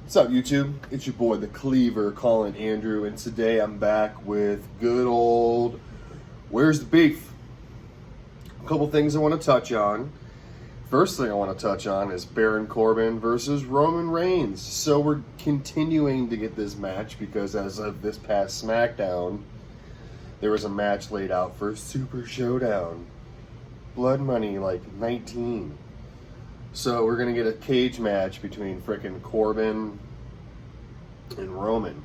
What's up, YouTube? It's your boy, the Cleaver, calling Andrew, and today I'm back with good old Where's the Beef? A couple things I want to touch on. First thing I want to touch on is Baron Corbin versus Roman Reigns. So we're continuing to get this match because as of this past SmackDown, there was a match laid out for Super Showdown. Blood Money, like 19. So we're going to get a cage match between frickin' Corbin and Roman.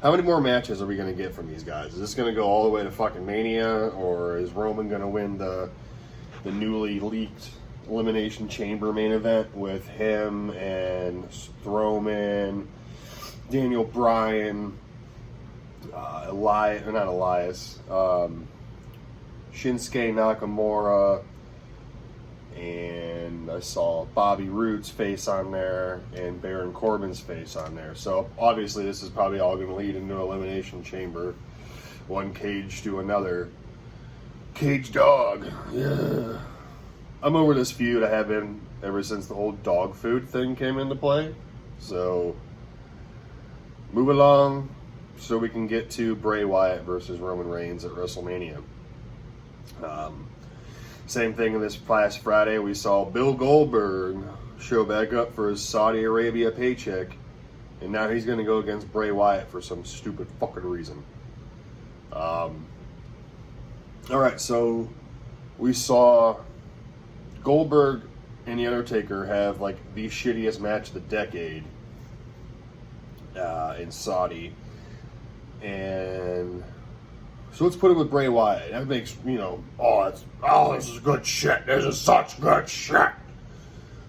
How many more matches are we going to get from these guys? Is this going to go all the way to fucking Mania, or is Roman going to win the newly leaked Elimination Chamber main event with him and Strowman, Daniel Bryan, Shinsuke Nakamura, and I saw Bobby Roode's face on there and Baron Corbin's face on there. So obviously this is probably all going to lead into Elimination Chamber. One cage to another. Cage dog. Yeah. I'm over this feud. I have been ever since the whole dog food thing came into play. So move along so we can get to Bray Wyatt versus Roman Reigns at WrestleMania. Same thing in this past Friday. We saw Bill Goldberg show back up for his Saudi Arabia paycheck, and now he's going to go against Bray Wyatt for some stupid fucking reason. Alright, so we saw Goldberg and The Undertaker have like the shittiest match of the decade in Saudi. And so let's put it with Bray Wyatt. That makes, this is good shit. This is such good shit.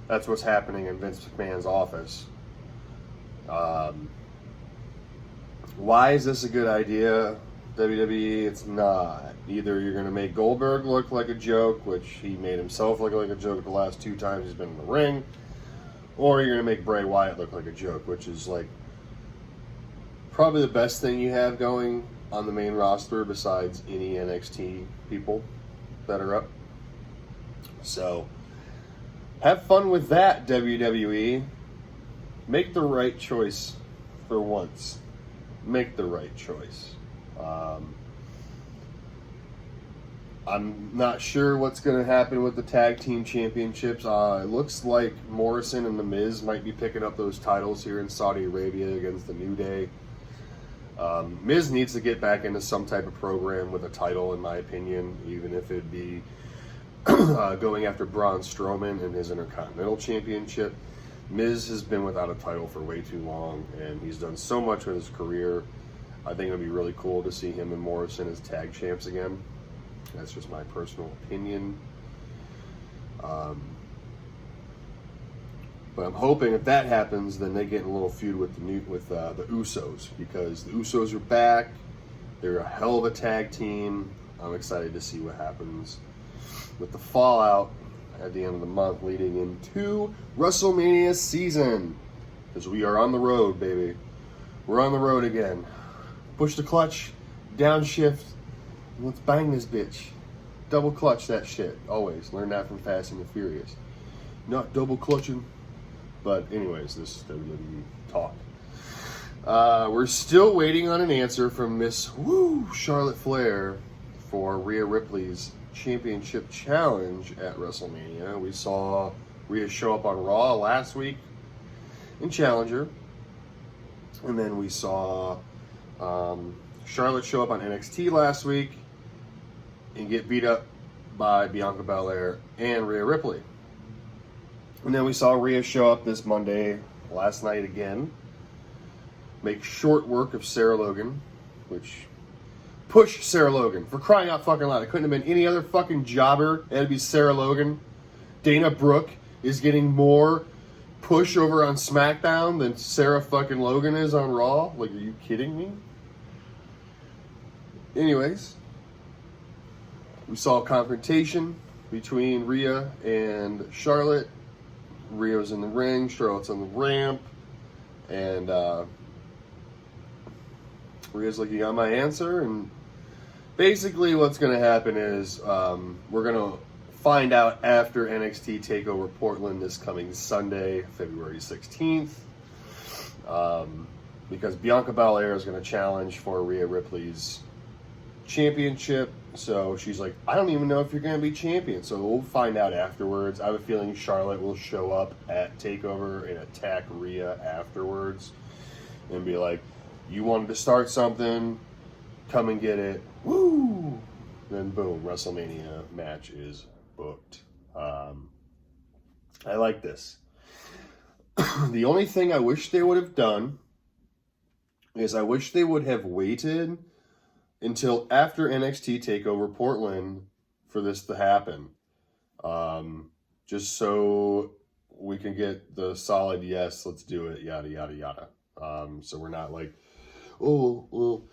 That's what's happening in Vince McMahon's office. Why is this a good idea, WWE? It's not. Either you're going to make Goldberg look like a joke, which he made himself look like a joke the last 2 times he's been in the ring, or you're going to make Bray Wyatt look like a joke, which is like probably the best thing you have going on the main roster besides any NXT people that are up. So have fun with that, WWE. Make the right choice for once. Make the right choice. I'm not sure what's going to happen with the tag team championships. It looks like Morrison and The Miz might be picking up those titles here in Saudi Arabia against the New Day. Miz needs to get back into some type of program with a title, in my opinion, even if it'd be going after Braun Strowman and his Intercontinental Championship. Miz has been without a title for way too long, and he's done so much with his career. I think it would be really cool to see him and Morrison as tag champs again. That's just my personal opinion. But I'm hoping if that happens, then they get in a little feud with the Usos, because the Usos are back. They're a hell of a tag team. I'm excited to see what happens with the fallout at the end of the month leading into WrestleMania season, because we are on the road, baby. We're on the road again. Push the clutch, downshift, and let's bang this bitch. Double clutch that shit. Always. Learn that from Fast and the Furious. Not double clutching. But anyways, this is WWE talk. We're still waiting on an answer from Miss Charlotte Flair for Rhea Ripley's championship challenge at WrestleMania. We saw Rhea show up on Raw last week in Challenger. And then we saw Charlotte show up on NXT last week and get beat up by Bianca Belair and Rhea Ripley. And then we saw Rhea show up this Monday, last night again, make short work of Sarah Logan, which push Sarah Logan, for crying out fucking loud. It couldn't have been any other fucking jobber. It had to be Sarah Logan. Dana Brooke is getting more push over on SmackDown than Sarah fucking Logan is on Raw. Like, are you kidding me? Anyways, we saw a confrontation between Rhea and Charlotte. Rhea's in the ring, Charlotte's on the ramp, and Rhea's like, you got my answer? And basically what's going to happen is we're going to find out after NXT TakeOver Portland this coming Sunday, February 16th. because Bianca Belair is going to challenge for Rhea Ripley's championship. So she's like, I don't even know if you're going to be champion. So we'll find out afterwards. I have a feeling Charlotte will show up at TakeOver and attack Rhea afterwards and be like, you wanted to start something, come and get it. Woo! Then boom, WrestleMania match is booked. I like this. The only thing I wish they would have done is I wish they would have waited until after NXT TakeOver Portland for this to happen. Just so we can get the solid yes, let's do it, yada, yada, yada. So we're not like, oh, well,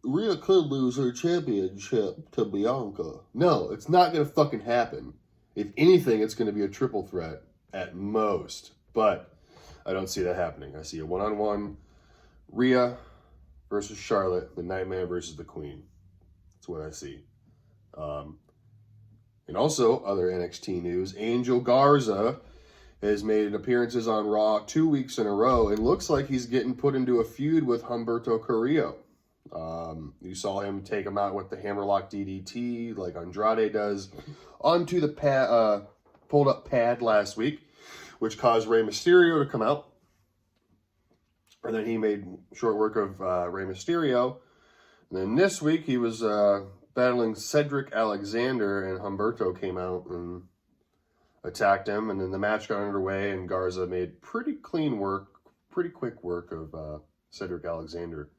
Rhea could lose her championship to Bianca. No, it's not going to fucking happen. If anything, it's going to be a triple threat at most. But I don't see that happening. I see a one-on-one Rhea versus Charlotte, the Nightmare versus the Queen. That's what I see. And also, other NXT news, Angel Garza has made appearances on Raw 2 weeks in a row. It looks like he's getting put into a feud with Humberto Carrillo. You saw him take him out with the Hammerlock DDT like Andrade does onto the pulled up pad last week, which caused Rey Mysterio to come out. And then he made short work of Rey Mysterio. And then this week he was battling Cedric Alexander, and Humberto came out and attacked him. And then the match got underway, and Garza made pretty quick work of Cedric Alexander.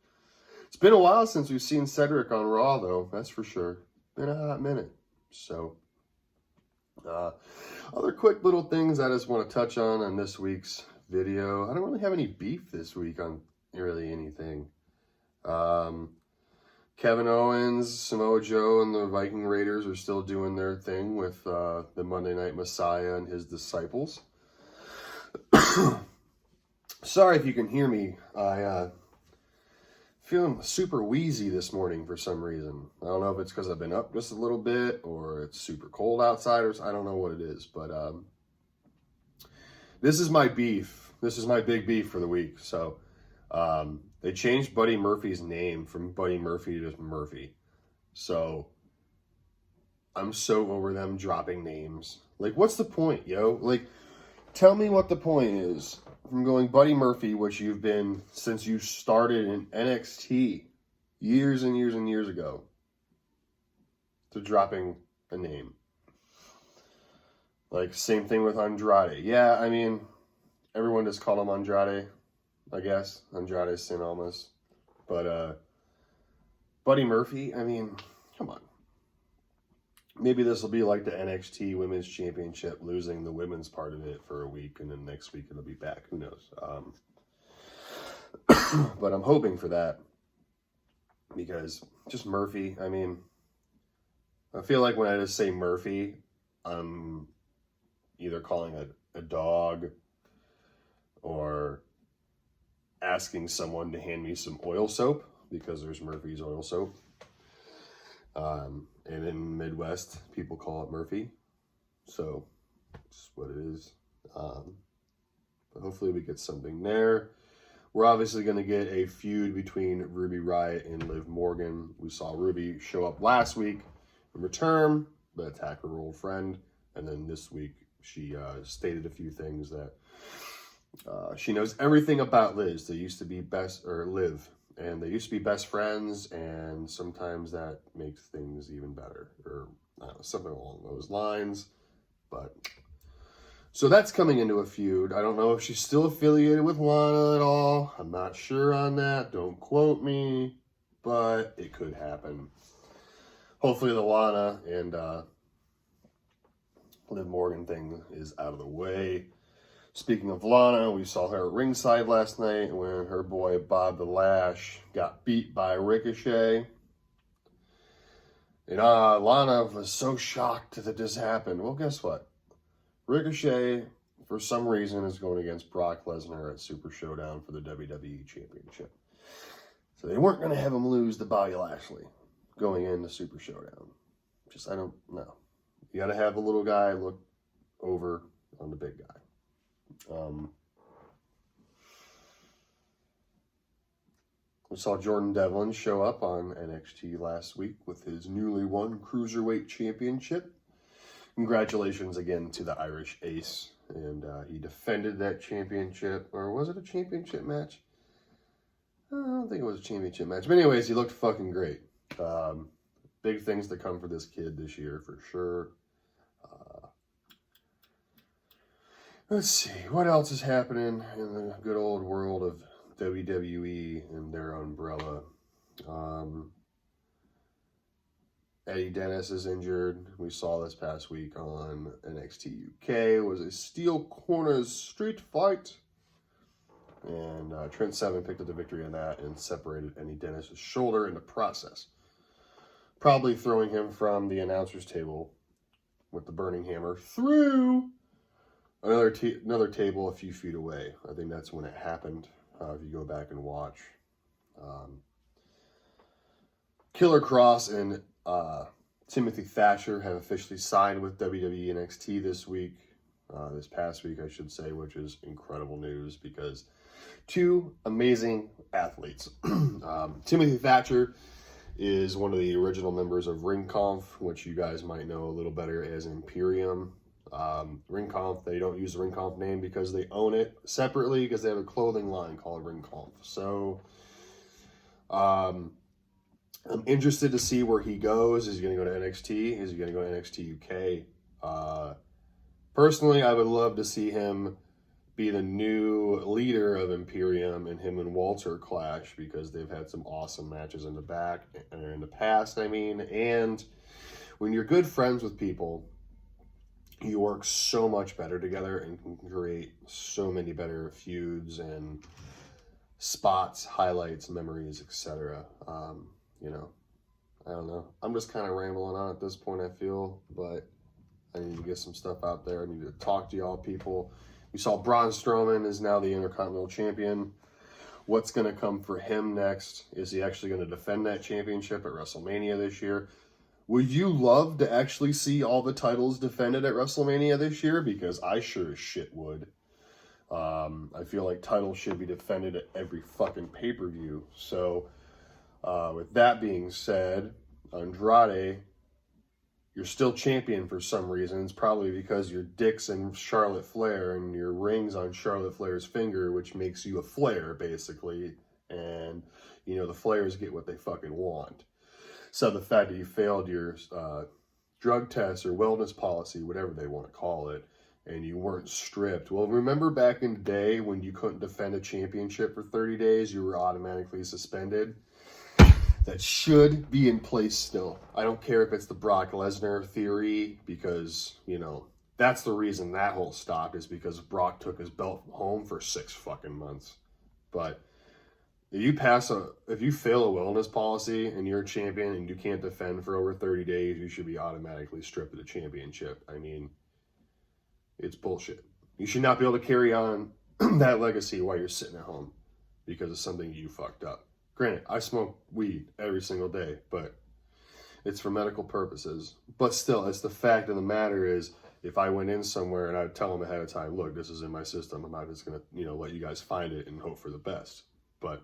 It's been a while since we've seen Cedric on Raw, though. That's for sure. Been a hot minute. So, other quick little things I just want to touch on this week's video. I don't really have any beef this week on really anything. Kevin Owens, Samoa Joe, and the Viking Raiders are still doing their thing with the Monday Night Messiah and his disciples. Sorry if you can hear me. I feeling super wheezy this morning for some reason. I don't know if it's because I've been up just a little bit or it's super cold outside or I don't know what it is, but this is my beef. This is my big beef for the week. So they changed Buddy Murphy's name from Buddy Murphy to Murphy. So I'm so over them dropping names. Like, what's the point, yo? Like, tell me what the point is from going Buddy Murphy, which you've been since you started in NXT years and years and years ago, to dropping a name. Like, same thing with Andrade. Yeah, I mean, everyone just called him Andrade, I guess. Andrade Sin Almas. But Buddy Murphy, I mean, come on. Maybe this will be like the NXT Women's Championship, losing the women's part of it for a week, and then next week it'll be back. Who knows? But I'm hoping for that, because just Murphy, I mean, I feel like when I just say Murphy, I'm either calling a dog or asking someone to hand me some oil soap, because there's Murphy's oil soap. And in Midwest, people call it Murphy. So, it's what it is. But hopefully we get something there. We're obviously going to get a feud between Ruby Riott and Liv Morgan. We saw Ruby show up last week and return, but attack her old friend. And then this week, she stated a few things that she knows everything about Liz. They used to be Liv. And they used to be best friends, and sometimes that makes things even better, or I don't know, something along those lines. But so that's coming into a feud. I don't know if she's still affiliated with Lana at all. I'm not sure on that. Don't quote me, but it could happen. Hopefully the Lana and Liv Morgan thing is out of the way. Speaking of Lana, we saw her at ringside last night when her boy Bob the Lash got beat by Ricochet. And Lana was so shocked that this happened. Well, guess what? Ricochet, for some reason, is going against Brock Lesnar at Super Showdown for the WWE Championship. So they weren't going to have him lose to Bobby Lashley going into Super Showdown. I don't know. You got to have the little guy look over on the big guy. We saw Jordan Devlin show up on NXT last week with his newly won Cruiserweight Championship. Congratulations again to the Irish Ace. And he defended that championship. Or was it a championship match? I don't think it was a championship match. But anyways, he looked fucking great. Big things to come for this kid this year for sure. Let's see. What else is happening in the good old world of WWE and their umbrella? Eddie Dennis is injured. We saw this past week on NXT UK. It was a Steel Corners street fight. And Trent Seven picked up the victory in that and separated Eddie Dennis' shoulder in the process. Probably throwing him from the announcer's table with the burning hammer through another table a few feet away. I think that's when it happened, if you go back and watch. Killer Kross and Timothy Thatcher have officially signed with WWE NXT this past week, I should say, which is incredible news because two amazing athletes. Timothy Thatcher is one of the original members of Ringkampf, which you guys might know a little better as Imperium. Ringkampf, they don't use the Ringkampf name because they own it separately because they have a clothing line called Ringkampf. So, I'm interested to see where he goes. Is he going to go to NXT? Is he going to go to NXT UK? Personally, I would love to see him be the new leader of Imperium and him and Walter clash because they've had some awesome matches in the past, and when you're good friends with people, you work so much better together and can create so many better feuds and spots, highlights, memories, etc. I don't know. I'm just kind of rambling on at this point, I feel, but I need to get some stuff out there. I need to talk to y'all people. We saw Braun Strowman is now the Intercontinental Champion. What's going to come for him next? Is he actually going to defend that championship at WrestleMania this year? Would you love to actually see all the titles defended at WrestleMania this year? Because I sure as shit would. I feel like titles should be defended at every fucking pay-per-view. So, with that being said, Andrade, you're still champion for some reason. It's probably because your dick's in Charlotte Flair and your ring's on Charlotte Flair's finger, which makes you a Flair, basically. And, the Flairs get what they fucking want. So the fact that you failed your drug test or wellness policy, whatever they want to call it, and you weren't stripped. Well, remember back in the day when you couldn't defend a championship for 30 days, you were automatically suspended? That should be in place still. I don't care if it's the Brock Lesnar theory, because, that's the reason that whole stopped, is because Brock took his belt home for 6 fucking months. But if you fail a wellness policy and you're a champion and you can't defend for over 30 days, you should be automatically stripped of the championship. It's bullshit. You should not be able to carry on that legacy while you're sitting at home because of something you fucked up. Granted, I smoke weed every single day, but it's for medical purposes. But still, it's the fact of the matter is, if I went in somewhere and I'd tell them ahead of time, look, this is in my system, I'm not just going to, let you guys find it and hope for the best. But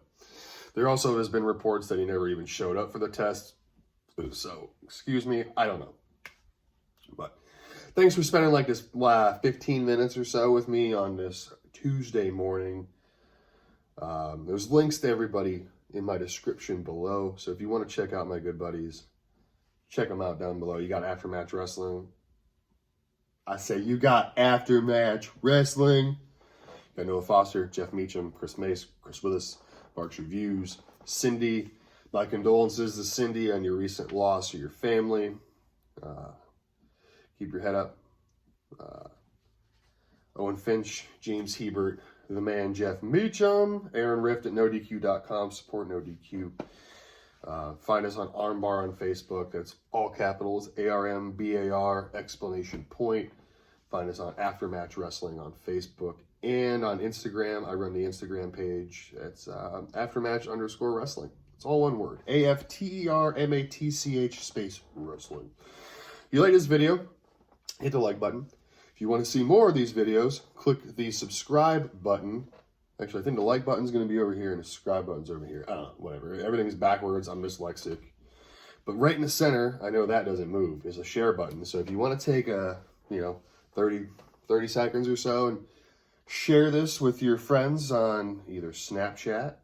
there also has been reports that he never even showed up for the test. So, excuse me, I don't know. But thanks for spending like this 15 minutes or so with me on this Tuesday morning. There's links to everybody in my description below. So if you want to check out my good buddies, check them out down below. You got Aftermatch Wrestling. I say you got Aftermatch Wrestling. You got Noah Foster, Jeff Meacham, Chris Mace, Chris Willis, Mark's Reviews, Cindy. My condolences to Cindy on your recent loss to your family. Keep your head up. Owen Finch, James Hebert, the man Jeff Meacham, Aaron Rift at NoDQ.com. Support NoDQ. Find us on Armbar on Facebook. That's all capitals, ARMBAR, exclamation point. Find us on Aftermatch Wrestling on Facebook. And on Instagram, I run the Instagram page. It's Aftermatch_wrestling. It's all one word. AFTERMATCH space wrestling. If you like this video, hit the like button. If you want to see more of these videos, click the subscribe button Actually, I think the like button's going to be over here and the subscribe button's over here. I don't know, whatever. Everything's backwards. I'm dyslexic. But right in the center, I know that doesn't move, is a share button. So if you want to take a, 30 seconds or so and share this with your friends on either Snapchat,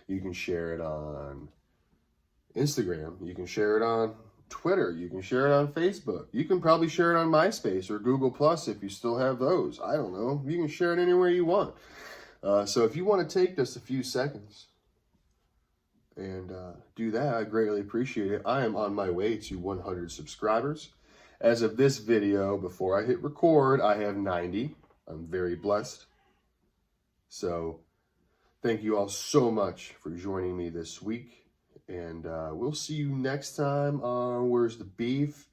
you can share it on Instagram, you can share it on Twitter, you can share it on Facebook, you can probably share it on MySpace or Google Plus if you still have those. I don't know. You can share it anywhere you want. So if you want to take just a few seconds and do that, I greatly appreciate it. I am on my way to 100 subscribers. As of this video, before I hit record, I have 90. I'm very blessed. So thank you all so much for joining me this week. And we'll see you next time on Where's the Beef?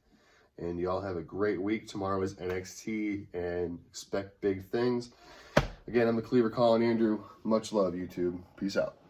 And y'all have a great week. Tomorrow is NXT and expect big things. Again, I'm the Cleaver Colin Andrew. Much love, YouTube. Peace out.